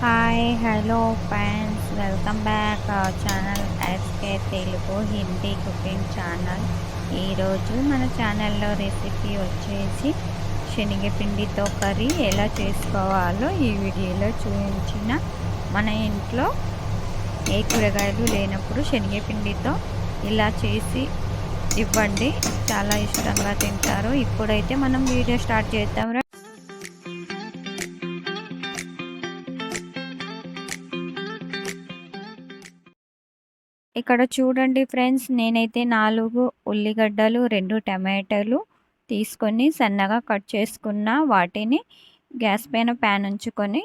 Hi hello friends welcome back our channel SK Telugu Hindi cooking channel. ఈరోజు మన ఛానల్లో recipe వచ్చేసి శనగపిండితో కర్రీ ఎలా చేసుకోవాలో ఈ వీడియోలో చూపించిన. మన ఇంట్లో ఏ కూరగాయలు లేనప్పుడు శనగపిండితో ఇలా చేసి ఇవ్వండి, చాలా ఇష్టంగా తింటారు. ఇప్పుడైతే మనం వీడియో స్టార్ట్ చేద్దాం. ఇక్కడ చూడండి ఫ్రెండ్స్, నేనైతే 4 ఉల్లిగడ్డలు, 2 టమాటాలు తీసుకొని సన్నగా కట్ చేసుకున్న. వాటిని గ్యాస్ పైన ప్యాన్ ఉంచుకొని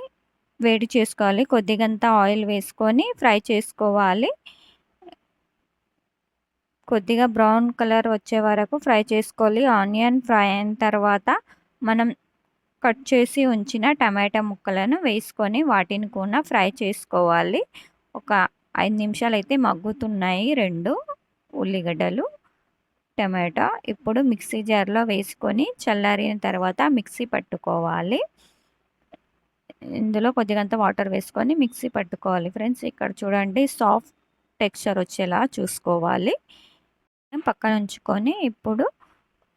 వేడి చేసుకోవాలి. కొద్దిగంత ఆయిల్ వేసుకొని ఫ్రై చేసుకోవాలి. కొద్దిగా బ్రౌన్ కలర్ వచ్చే వరకు ఫ్రై చేసుకోవాలి. ఆనియన్ ఫ్రై అయిన తర్వాత మనం కట్ చేసి ఉంచిన టమాటా ముక్కలను వేసుకొని వాటిని కూడా ఫ్రై చేసుకోవాలి. ఒక 5 నిమిషాలు అయితే మగ్గుతున్నాయి 2 ఉల్లిగడ్డలు, టమాటా. ఇప్పుడు మిక్సీ జార్లో వేసుకొని చల్లారిన తర్వాత మిక్సీ పట్టుకోవాలి. ఇందులో కొద్దిగంత వాటర్ వేసుకొని మిక్సీ పట్టుకోవాలి ఫ్రెండ్స్. ఇక్కడ చూడండి, సాఫ్ట్ టెక్స్చర్ వచ్చేలా చూసుకోవాలి. పక్కన ఉంచుకొని ఇప్పుడు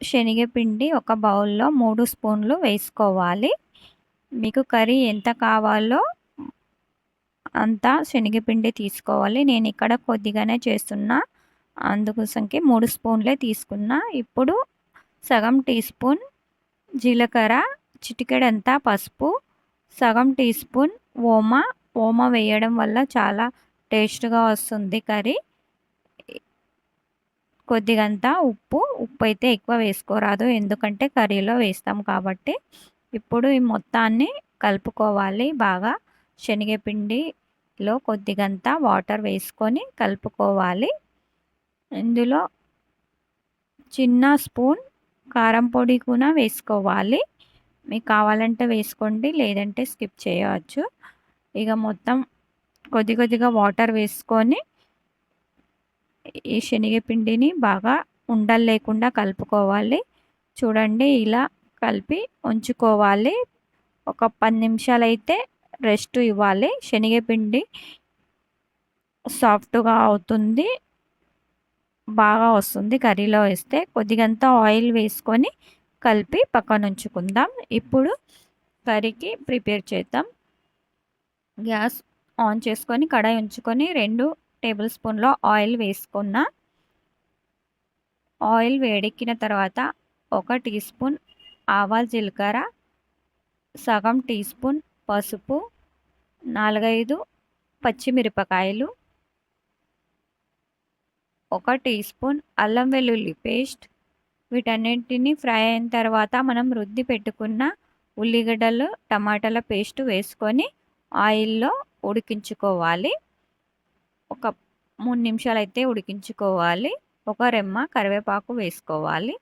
శనగపిండి ఒక బౌల్లో 3 స్పూన్లు వేసుకోవాలి. మీకు కర్రీ ఎంత కావాలో అంతా శనగపిండి తీసుకోవాలి. నేను ఇక్కడ కొద్దిగానే చేస్తున్నా, అందుకోసంకి 3 స్పూన్లే తీసుకున్నా. ఇప్పుడు సగం టీ స్పూన్ జీలకర్ర, చిటికెడంతా పసుపు, సగం టీ స్పూన్ ఓమ వేయడం వల్ల చాలా టేస్ట్గా వస్తుంది కర్రీ. కొద్దిగంత ఉప్పు అయితే ఎక్కువ వేసుకోరాదు, ఎందుకంటే కర్రీలో వేస్తాం కాబట్టి. ఇప్పుడు ఈ మొత్తాన్ని కలుపుకోవాలి బాగా. శనగపిండిలో కొద్దిగంత వాటర్ వేసుకొని కలుపుకోవాలి. ఇందులో చిన్న స్పూన్ కారం పొడి కూడా వేసుకోవాలి. మీకు కావాలంటే వేసుకోండి, లేదంటే స్కిప్ చేయవచ్చు. ఇక మొత్తం కొద్దిగా వాటర్ వేసుకొని ఈ శనగపిండిని బాగా ఉండలు లేకుండా కలుపుకోవాలి. చూడండి, ఇలా కలిపి ఉంచుకోవాలి. ఒక 10 నిమిషాలు అయితే రెస్ట్ ఇవ్వాలి. శనగపిండి సాఫ్ట్గా అవుతుంది, బాగా వస్తుంది కర్రీలో వేస్తే. కొద్దిగంత ఆయిల్ వేసుకొని కలిపి పక్కన ఉంచుకుందాం. ఇప్పుడు కర్రీకి ప్రిపేర్ చేద్దాం. గ్యాస్ ఆన్ చేసుకొని కడాయి ఉంచుకొని 2 టేబుల్ స్పూన్ల ఆయిల్ వేసుకున్న. ఆయిల్ వేడెక్కిన తర్వాత 1 టీ స్పూన్ ఆవాలు జీలకర్ర, సగం టీ స్పూన్ పసుపు, 4-5 పచ్చిమిరపకాయలు, 1 టీ స్పూన్ అల్లం వెల్లుల్లి పేస్ట్. వీటన్నింటిని ఫ్రై అయిన తర్వాత మనం రుద్ది పెట్టుకున్న ఉల్లిగడ్డలు, టమాటాల పేస్ట్ వేసుకొని ఆయిల్లో ఉడికించుకోవాలి. ఒక 3 నిమిషాలు అయితే ఉడికించుకోవాలి. ఒక రెమ్మ కరివేపాకు వేసుకోవాలి.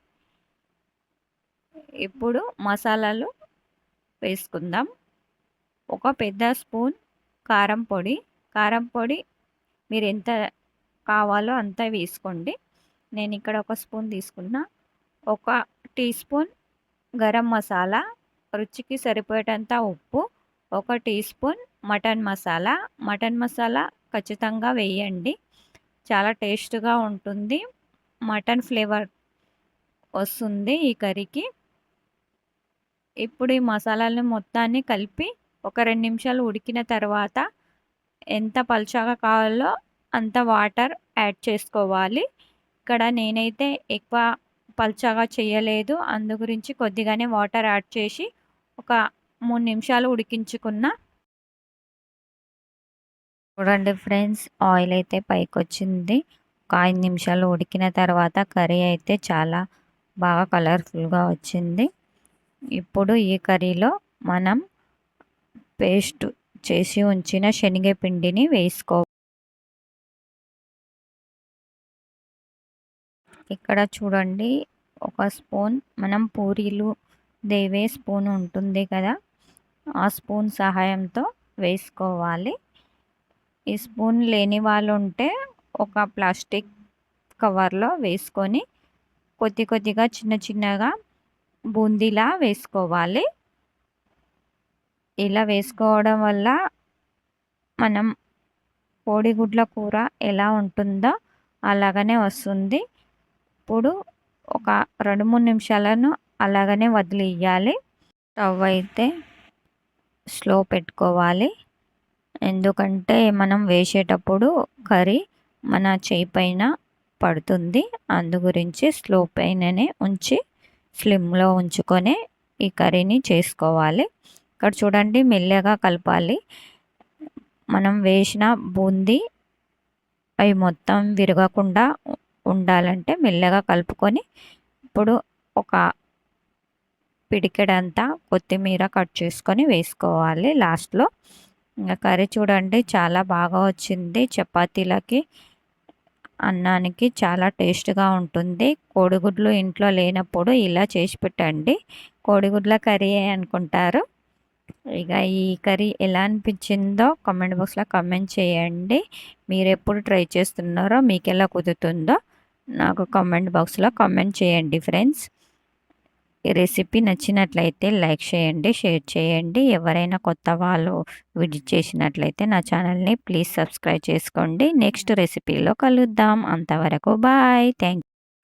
ఇప్పుడు మసాలాలు వేసుకుందాం. ఒక పెద్ద స్పూన్ కారం పొడి మీరు ఎంత కావాలో అంత వేసుకోండి. నేను ఇక్కడ 1 స్పూన్ తీసుకున్నా. 1 టీ స్పూన్ గరం మసాలా, రుచికి సరిపోయేటంత ఉప్పు, 1 టీ స్పూన్ మటన్ మసాలా ఖచ్చితంగా వేయండి, చాలా టేస్ట్గా ఉంటుంది. మటన్ ఫ్లేవర్ వస్తుంది ఈ కర్రీకి. ఇప్పుడు ఈ మసాలాలను మొత్తాన్ని కలిపి ఒక 2 నిమిషాలు ఉడికిన తర్వాత ఎంత పల్చగా కావాలో అంత వాటర్ యాడ్ చేసుకోవాలి. ఇక్కడ నేనైతే ఎక్కువ పల్చగా చేయలేదు, అందు గురించి కొద్దిగానే వాటర్ యాడ్ చేసి ఒక 3 నిమిషాలు ఉడికించుకున్న. చూడండి ఫ్రెండ్స్, ఆయిల్ అయితే పైకి వచ్చింది. ఒక 5 నిమిషాలు ఉడికిన తర్వాత కర్రీ అయితే చాలా బాగా కలర్ఫుల్గా వచ్చింది. ఇప్పుడు ఈ కర్రీలో మనం పేస్ట్ చేసి ఉంచిన శనగపిండిని వేసుకోవాలి. ఇక్కడ చూడండి, 1 స్పూన్ మనం పూరీలు దేవే స్పూన్ ఉంటుంది కదా, ఆ స్పూన్ సహాయంతో వేసుకోవాలి. ఈ స్పూన్ లేని వాళ్ళు ఉంటే ఒక ప్లాస్టిక్ కవర్లో వేసుకొని కొద్దిగా చిన్నగా బూందీలా వేసుకోవాలి. ఇలా వేసుకోవడం వల్ల మనం కోడిగుడ్ల కూర ఎలా ఉంటుందో అలాగనే వస్తుంది. ఇప్పుడు ఒక 2, 3 నిమిషాలను అలాగనే వదిలియ్యాలి. స్టవ్ అయితే స్లో పెట్టుకోవాలి. ఎందుకంటే మనం వేసేటప్పుడు కర్రీ మన చేయి పైన పడుతుంది. అందు గురించి స్లో పైననే ఉంచి స్లిమ్‌లో ఉంచుకొని ఈ కర్రీని చేసుకోవాలి. ఇక్కడ చూడండి మెల్లగా కలపాలి. మనం వేసిన బూందీ అవి మొత్తం విరగకుండా ఉండాలంటే మెల్లగా కలుపుకొని ఇప్పుడు ఒక పిడికెడంతా కొత్తిమీర కట్ చేసుకొని వేసుకోవాలి లాస్ట్‌లో. ఇంక కర్రీ చూడండి చాలా బాగా వచ్చింది. చపాతీలకి, అన్నానికి చాలా టేస్ట్‌గా ఉంటుంది. కోడిగుడ్లు ఇంట్లో లేనప్పుడు ఇలా చేసి పెట్టండి. కోడిగుడ్ల కర్రీయే అనుకుంటారు. ఇక ఈ కర్రీ ఎలా అనిపించిందో కామెంట్ బాక్స్‌లో కామెంట్ చేయండి. మీరెప్పుడు ట్రై చేస్తున్నారో, మీకెలా కుదురుతుందో నాకు కామెంట్ బాక్స్‌లో కామెంట్ చేయండి ఫ్రెండ్స్. ఈ రెసిపీ నచ్చినట్లయితే లైక్ చేయండి, షేర్ చేయండి. ఎవరైనా కొత్త వాళ్ళు విజిట్ చేసినట్లయితే నా ఛానల్‌ని ప్లీజ్ సబ్స్క్రైబ్ చేసుకోండి. నెక్స్ట్ రెసిపీలో కలుద్దాం. అంతవరకు బాయ్.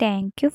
Thank you.